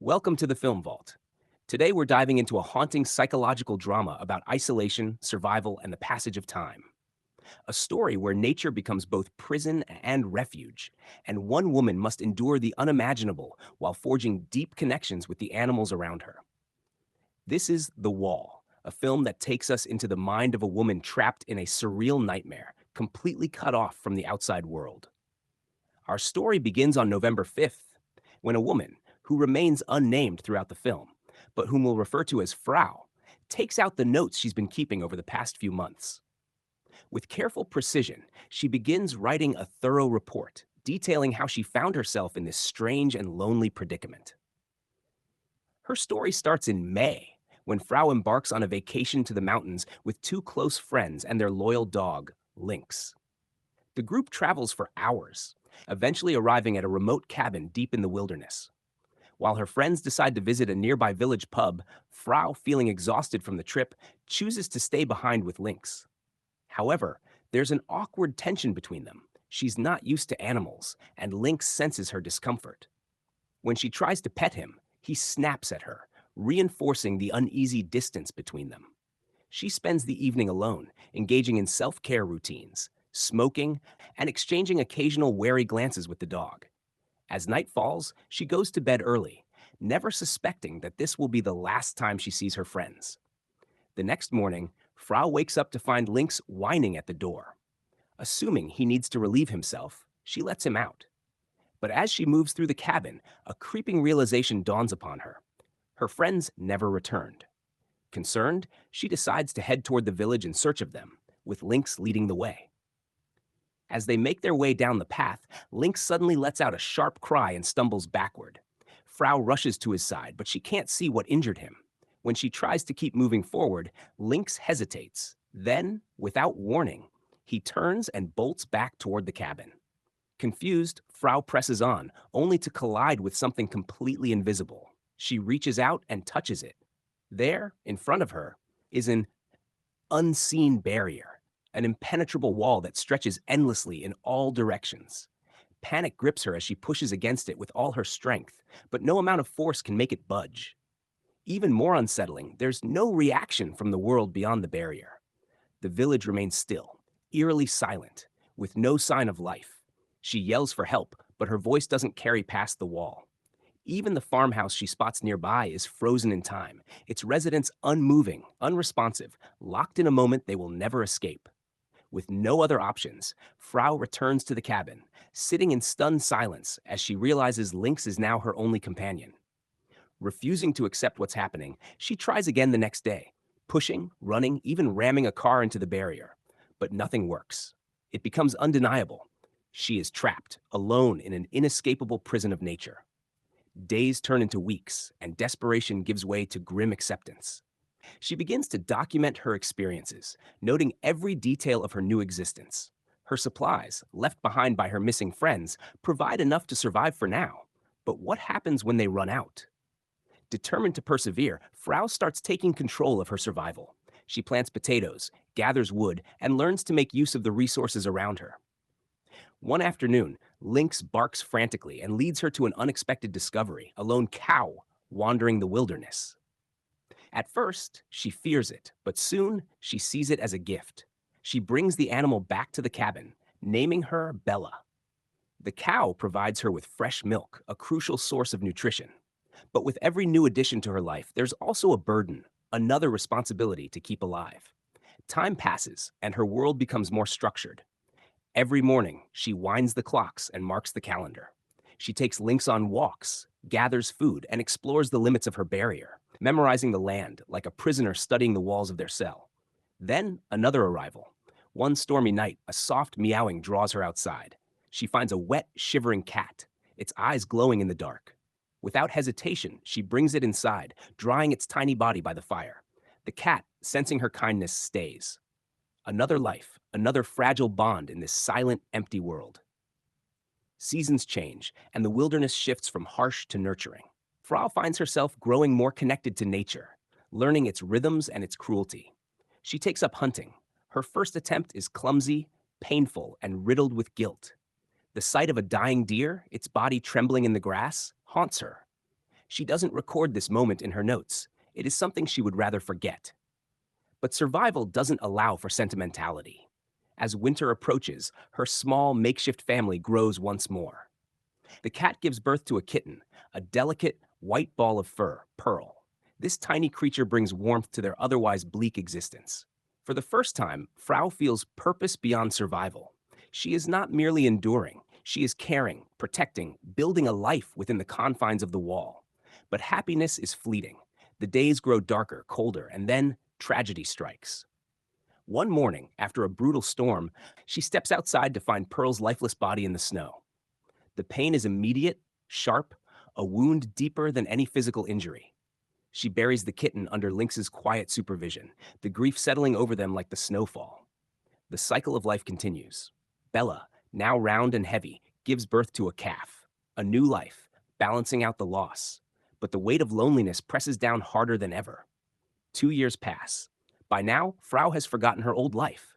Welcome to the Film Vault. Today we're diving into a haunting psychological drama about isolation, survival, and the passage of time. A story where nature becomes both prison and refuge, and one woman must endure the unimaginable while forging deep connections with the animals around her. This is The Wall, a film that takes us into the mind of a woman trapped in a surreal nightmare, completely cut off from the outside world. Our story begins on November 5th, when a woman, who remains unnamed throughout the film, but whom we'll refer to as Frau, takes out the notes she's been keeping over the past few months. With careful precision, she begins writing a thorough report detailing how she found herself in this strange and lonely predicament. Her story starts in May, when Frau embarks on a vacation to the mountains with two close friends and their loyal dog, Lynx. The group travels for hours, eventually arriving at a remote cabin deep in the wilderness. While her friends decide to visit a nearby village pub, Frau, feeling exhausted from the trip, chooses to stay behind with Lynx. However, there's an awkward tension between them. She's not used to animals, and Lynx senses her discomfort. When she tries to pet him, he snaps at her, reinforcing the uneasy distance between them. She spends the evening alone, engaging in self care routines, smoking, and exchanging occasional wary glances with the dog. As night falls, she goes to bed early, never suspecting that this will be the last time she sees her friends. The next morning, Frau wakes up to find Lynx whining at the door. Assuming he needs to relieve himself, she lets him out. But as she moves through the cabin, a creeping realization dawns upon her. Her friends never returned. Concerned, she decides to head toward the village in search of them, with Lynx leading the way. As they make their way down the path, Lynx suddenly lets out a sharp cry and stumbles backward. Frau rushes to his side, but she can't see what injured him. When she tries to keep moving forward, Lynx hesitates. Then, without warning, he turns and bolts back toward the cabin. Confused, Frau presses on, only to collide with something completely invisible. She reaches out and touches it. There, in front of her, is an unseen barrier, an impenetrable wall that stretches endlessly in all directions. Panic grips her as she pushes against it with all her strength, but no amount of force can make it budge. Even more unsettling, there's no reaction from the world beyond the barrier. The village remains still, eerily silent, with no sign of life. She yells for help, but her voice doesn't carry past the wall. Even the farmhouse she spots nearby is frozen in time, its residents unmoving, unresponsive, locked in a moment they will never escape. With no other options, Frau returns to the cabin, sitting in stunned silence as she realizes Lynx is now her only companion. Refusing to accept what's happening, she tries again the next day, pushing, running, even ramming a car into the barrier. But nothing works. It becomes undeniable. She is trapped, alone in an inescapable prison of nature. Days turn into weeks, and desperation gives way to grim acceptance. She begins to document her experiences, noting every detail of her new existence. Her supplies, left behind by her missing friends, provide enough to survive for now. But what happens when they run out? Determined to persevere, Frau starts taking control of her survival. She plants potatoes, gathers wood, and learns to make use of the resources around her. One afternoon, Lynx barks frantically and leads her to an unexpected discovery, a lone cow wandering the wilderness. At first, she fears it, but soon she sees it as a gift. She brings the animal back to the cabin, naming her Bella. The cow provides her with fresh milk, a crucial source of nutrition. But with every new addition to her life, there's also a burden, another responsibility to keep alive. Time passes, and her world becomes more structured. Every morning, she winds the clocks and marks the calendar. She takes Lynx on walks, gathers food, and explores the limits of her barrier, memorizing the land like a prisoner studying the walls of their cell. Then, another arrival. One stormy night, a soft meowing draws her outside. She finds a wet, shivering cat, its eyes glowing in the dark. Without hesitation, she brings it inside, drying its tiny body by the fire. The cat, sensing her kindness, stays. Another life, another fragile bond in this silent, empty world. Seasons change, and the wilderness shifts from harsh to nurturing. Frau finds herself growing more connected to nature, learning its rhythms and its cruelty. She takes up hunting. Her first attempt is clumsy, painful, and riddled with guilt. The sight of a dying deer, its body trembling in the grass, haunts her. She doesn't record this moment in her notes. It is something she would rather forget. But survival doesn't allow for sentimentality. As winter approaches, her small makeshift family grows once more. The cat gives birth to a kitten, a delicate, white ball of fur, Pearl. This tiny creature brings warmth to their otherwise bleak existence. For the first time, Frau feels purpose beyond survival. She is not merely enduring, she is caring, protecting, building a life within the confines of the wall. But happiness is fleeting. The days grow darker, colder, and then tragedy strikes. One morning, after a brutal storm, she steps outside to find Pearl's lifeless body in the snow. The pain is immediate, sharp, a wound deeper than any physical injury. She buries the kitten under Lynx's quiet supervision, the grief settling over them like the snowfall. The cycle of life continues. Bella, now round and heavy, gives birth to a calf, a new life, balancing out the loss. But the weight of loneliness presses down harder than ever. 2 years pass. By now, Frau has forgotten her old life.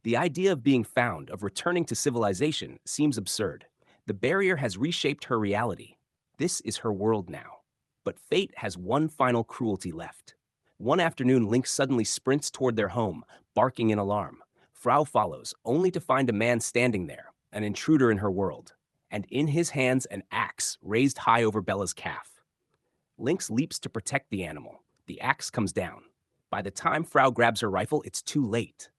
The idea of being found, of returning to civilization, seems absurd. The barrier has reshaped her reality. This is her world now. But fate has one final cruelty left. One afternoon, Lynx suddenly sprints toward their home, barking in alarm. Frau follows, only to find a man standing there, an intruder in her world, and in his hands an axe raised high over Bella's calf. Lynx leaps to protect the animal. The axe comes down. By the time Frau grabs her rifle, it's too late.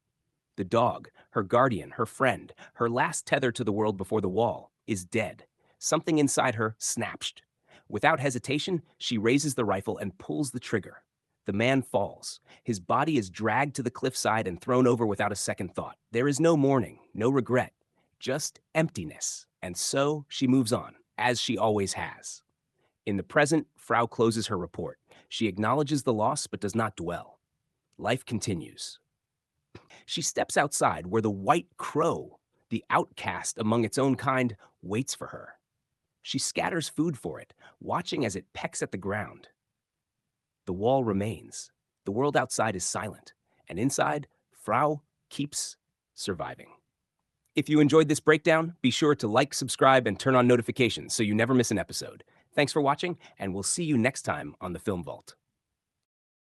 The dog, her guardian, her friend, her last tether to the world before the wall, is dead. Something inside her snapped. Without hesitation, she raises the rifle and pulls the trigger. The man falls. His body is dragged to the cliffside and thrown over without a second thought. There is no mourning, no regret, just emptiness. And so she moves on, as she always has. In the present, Frau closes her report. She acknowledges the loss but does not dwell. Life continues. She steps outside where the white crow, the outcast among its own kind, waits for her. She scatters food for it, watching as it pecks at the ground. The wall remains. The world outside is silent, and inside, Frau keeps surviving. If you enjoyed this breakdown, be sure to like, subscribe, and turn on notifications so you never miss an episode. Thanks for watching, and we'll see you next time on the Film Vault.